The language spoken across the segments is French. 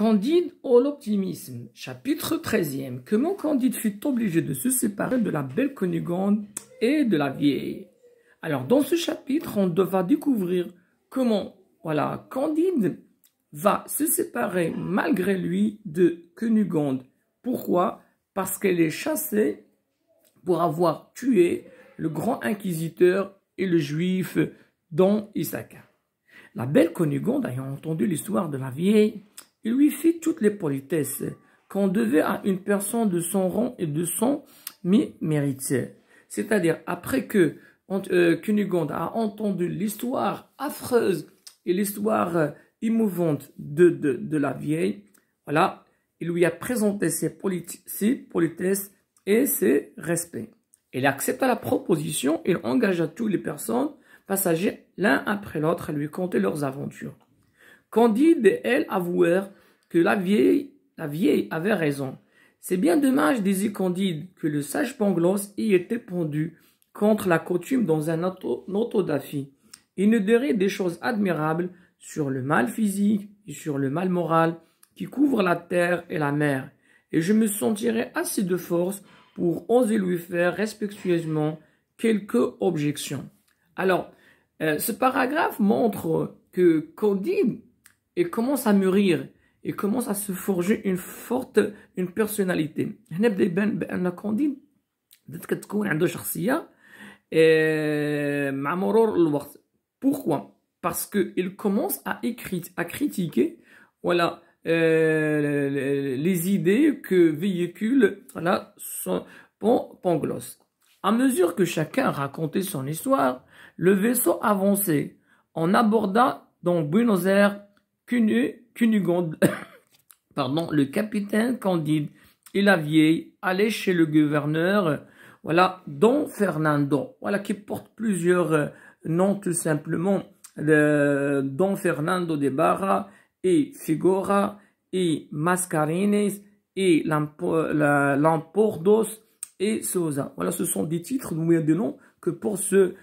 Candide ou l'optimisme, chapitre 13e. Comment Candide fut obligé de se séparer de la belle Cunégonde et de la vieille. Alors, dans ce chapitre, on va découvrir comment, voilà, Candide va se séparer malgré lui de Cunégonde. Pourquoi? Parce qu'elle est chassée pour avoir tué le grand inquisiteur et le juif Don Issachar. La belle Cunégonde, ayant entendu l'histoire de la vieille, il lui fit toutes les politesses qu'on devait à une personne de son rang et de son mérite. C'est-à-dire, après que Cunégonde a entendu l'histoire affreuse et l'histoire émouvante de la vieille, voilà, il lui a présenté ses politesses et ses respects. Il accepta la proposition et engagea toutes les personnes passagers l'un après l'autre à lui conter leurs aventures. Candide et elle avouèrent que la vieille avait raison. C'est bien dommage, disait Candide, que le sage Pangloss y était pendu contre la coutume dans un autodafie. Il nous dirait des choses admirables sur le mal physique et sur le mal moral qui couvre la terre et la mer, et je me sentirais assez de force pour oser lui faire respectueusement quelques objections. Alors, ce paragraphe montre que Candide commence à mûrir et commence à se forger une personnalité. هنا بدا يبان بأن كونديد بدات كتكون عنده شخصية مع مرور الوقت. Pourquoi? Parce que il commence à critiquer, voilà, les idées que véhicule, voilà, son Pangloss. À mesure que chacun racontait son histoire, le vaisseau avançait. On aborda dans Buenos Aires Cunégonde, pardon, le capitaine Candide et la vieille allaient chez le gouverneur, voilà, Don Fernando, voilà, qui porte plusieurs noms tout simplement, Don Fernando de Barra et Figora et Mascarenes et Lampordos et Souza. Voilà, ce sont des titres, des noms que pour ce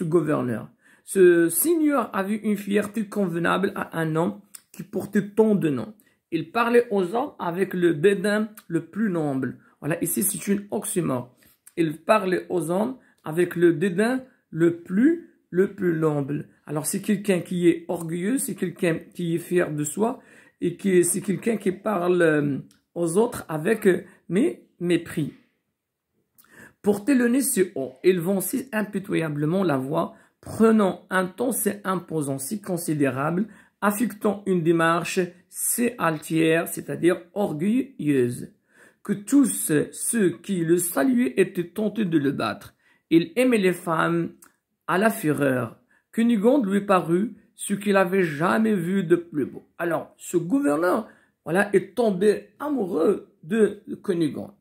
gouverneur. Ce seigneur avait une fierté convenable à un homme qui portait tant de noms. Il parlait aux hommes avec le dédain le plus noble. Voilà, ici c'est une oxymore. Il parlait aux hommes avec le dédain le plus noble. Alors c'est quelqu'un qui est orgueilleux, c'est quelqu'un qui est fier de soi et c'est quelqu'un qui parle aux autres avec mépris. Porter le nez si haut, il vançait impitoyablement la voix, prenant un ton si imposant, si considérable, affectant une démarche si altière, c'est-à-dire orgueilleuse, que tous ceux qui le saluaient étaient tentés de le battre. Il aimait les femmes à la fureur. Cunégonde lui parut ce qu'il avait jamais vu de plus beau. Alors, ce gouverneur, voilà, est tombé amoureux de Cunégonde.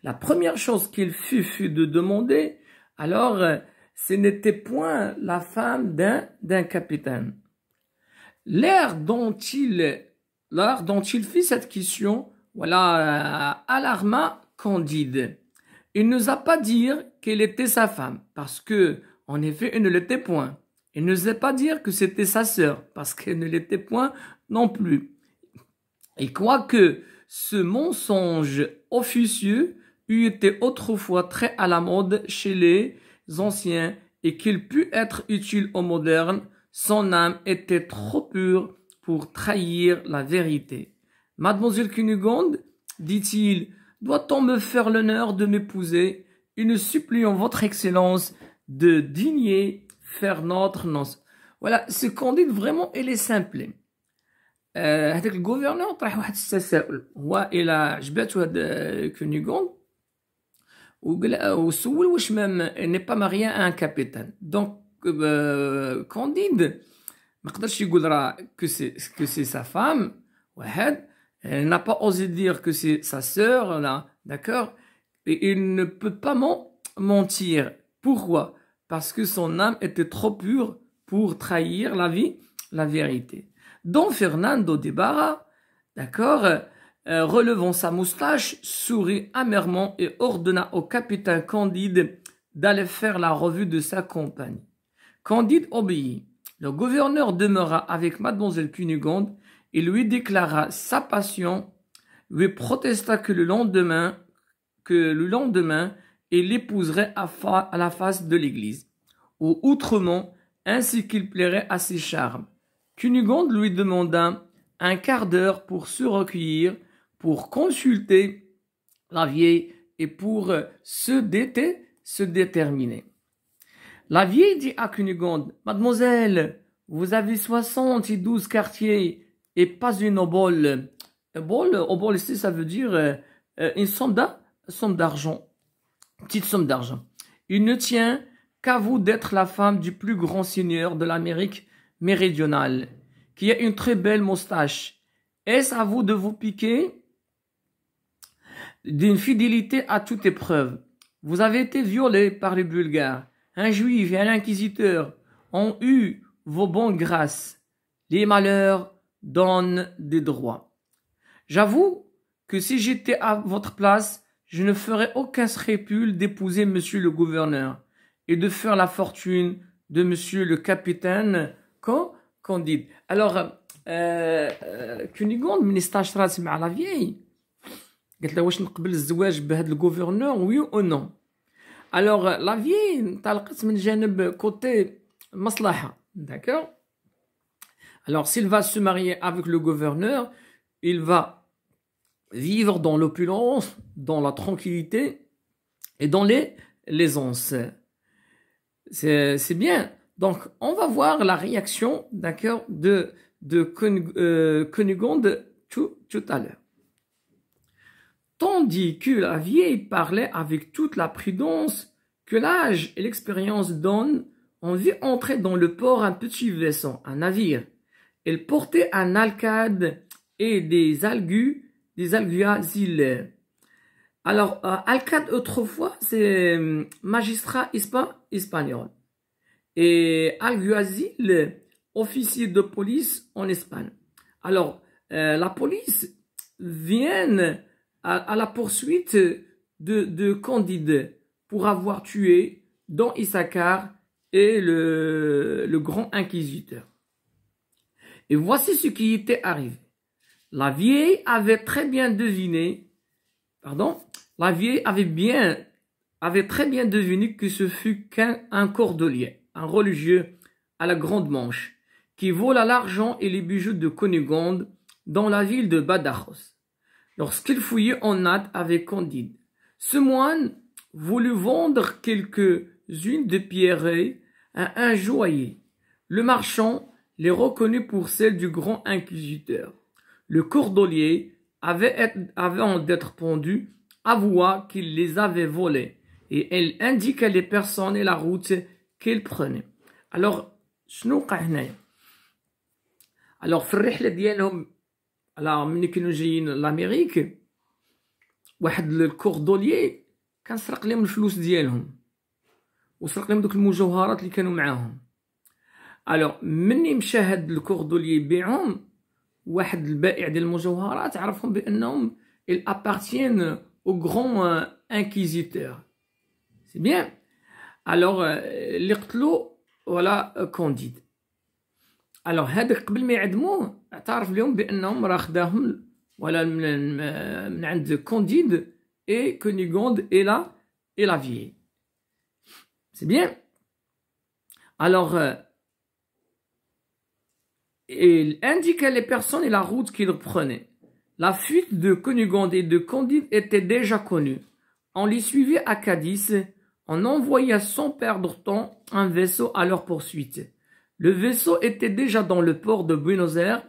La première chose qu'il fit fut de demander, alors, ce n'était point la femme d'un capitaine. L'air dont il fit cette question, voilà, alarma Candide. Il n'osa pas dire qu'elle était sa femme, parce que, en effet, elle ne l'était point. Il n'osait pas dire que c'était sa sœur, parce qu'elle ne l'était point non plus. Et quoique ce mensonge officieux eût été autrefois très à la mode chez les anciens et qu'il pût être utile aux modernes, son âme était trop pure pour trahir la vérité. Mademoiselle Cunégonde, dit-il, doit-on me faire l'honneur de m'épouser et nous supplions votre excellence de daigner faire notre noce. Voilà, ce Candide vraiment, il est simple. هذاك الجوفرنور طرح واحد التساؤل هو الى عجباتو هاد كونيغوند وسول واش ني با ماريا ان كابيتان دونك كانديد ما قدرش يقول راه كو سي سا فام واحد n'a pas osé dire que c'est sa sœur là, d'accord, et il ne peut pas mentir. Pourquoi? Parce que son âme était trop pure pour trahir la vérité. Don Fernando de Barra, d'accord, relevant sa moustache, sourit amèrement et ordonna au capitaine Candide d'aller faire la revue de sa compagnie. Candide obéit. Le gouverneur demeura avec mademoiselle Cunégonde Il lui déclara sa passion, lui protesta que le lendemain, il l'épouserait à la face de l'église, ou autrement, ainsi qu'il plairait à ses charmes. Cunégonde lui demanda un quart d'heure pour se recueillir, pour consulter la vieille et pour se déterminer. La vieille dit à Cunégonde, « Mademoiselle, vous avez 72 quartiers et pas une obole. » Obole ici, ça veut dire une somme d'argent, petite somme d'argent. Il ne tient qu'à vous d'être la femme du plus grand seigneur de l'Amérique méridionale, qui a une très belle moustache. Est-ce à vous de vous piquer d'une fidélité à toute épreuve? Vous avez été violé par les Bulgares. Un juif et un inquisiteur ont eu vos bonnes grâces. Les malheurs donnent des droits. J'avoue que si j'étais à votre place, je ne ferais aucun scrupule d'épouser monsieur le gouverneur et de faire la fortune de monsieur le capitaine Candide. Alors, كونيغوند من استشرت مع لا فيي قالت لها واش نقبل الزواج بهذا الغوفرنور وي او نو. Alors, la vieille انطلقت من جانب côté مصلحة, d'accord? Alors, s'il va se marier avec le gouverneur, il va vivre dans l'opulence, dans la tranquillité et dans l'aisance. C'est bien. Donc, on va voir la réaction, d'accord, de Cunégonde tout à l'heure. Tandis que la vieille parlait avec toute la prudence que l'âge et l'expérience donnent, on vit entrer dans le port un petit vaisseau, un navire. Elle portait un alcade et des alguazils. Alors, alcade autrefois, c'est magistrat espagnol. Et alguazil, officier de police en Espagne. Alors, la police vient à la poursuite de Candide pour avoir tué Don Issachar et le grand inquisiteur. Et voici ce qui était arrivé. La vieille avait très bien deviné, avait très bien deviné que ce fut qu'un cordelier, un religieux à la grande manche, qui vola l'argent et les bijoux de Cunégonde dans la ville de Badajoz. Lorsqu'il fouillait en hâte avec Candide, ce moine voulut vendre quelques-unes de pierreries à un joaillier. Le marchand les reconnut pour celles du grand inquisiteur. Le cordelier, avant d'être pendu, avoua qu'il les avait volées et elle indiqua les personnes et la route qu'il prenait. Alors, شنو وقع هنايا؟ Alors, في الرحلة ديالهم ملي كانوا جايين لامريك واحد الكوردوليي كان سرق لهم الفلوس ديالهم وسرق لهم دوك المجوهرات اللي كانوا معاهم. الوغ مني مشى هاد الكوردوليي يبيعهم واحد البائع ديال المجوهرات عرفهم بانهم ils appartiennent au grand inquisiteur. C'est bien. Alors اللي قتلوا ولا كونديد. الوغ هذاك قبل ما يعدموه اعترف لهم بانهم راه خداهم ولا من عند كونديد et Cunégonde et la vieille. C'est bien. Alors il indiquait les personnes et la route qu'ils prenaient. La fuite de Cunégonde et de Candide était déjà connue. On les suivait à Cadiz. On envoya sans perdre temps un vaisseau à leur poursuite. Le vaisseau était déjà dans le port de Buenos Aires.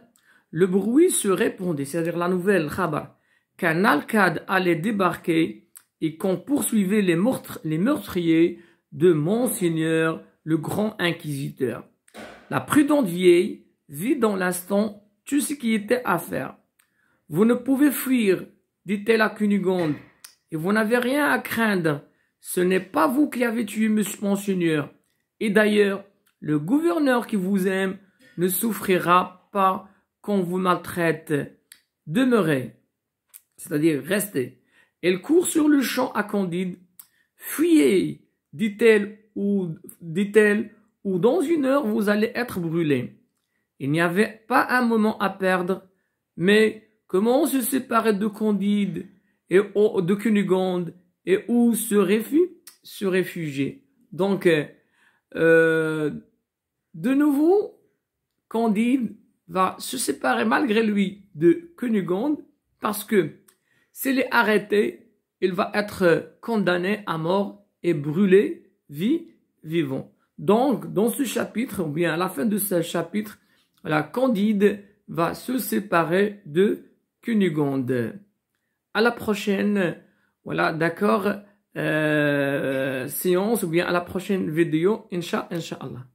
Le bruit se répandait, c'est-à-dire la nouvelle, khabar, qu'un alcade allait débarquer et qu'on poursuivait les meurtriers de Monseigneur le grand inquisiteur. La prudente vieille vit dans l'instant tout ce qui était à faire. Vous ne pouvez fuir, dit-elle à Cunégonde, et vous n'avez rien à craindre. Ce n'est pas vous qui avez tué Monseigneur. Et d'ailleurs, le gouverneur qui vous aime ne souffrira pas qu'on vous maltraite. Demeurez, c'est-à-dire restez. Elle court sur le champ à Candide. Fuyez, dit-elle, ou dans une heure vous allez être brûlé. Il n'y avait pas un moment à perdre. Mais comment se séparer de Candide et de Cunégonde et où se réfugier? Donc, de nouveau, Candide va se séparer malgré lui de Cunégonde parce que s'il est arrêté, il va être condamné à mort et brûlé vivant. Donc, dans ce chapitre, ou bien à la fin de ce chapitre, la Candide va se séparer de Cunégonde. À la prochaine, voilà, d'accord, séance, ou bien à la prochaine vidéo, Inch'Allah.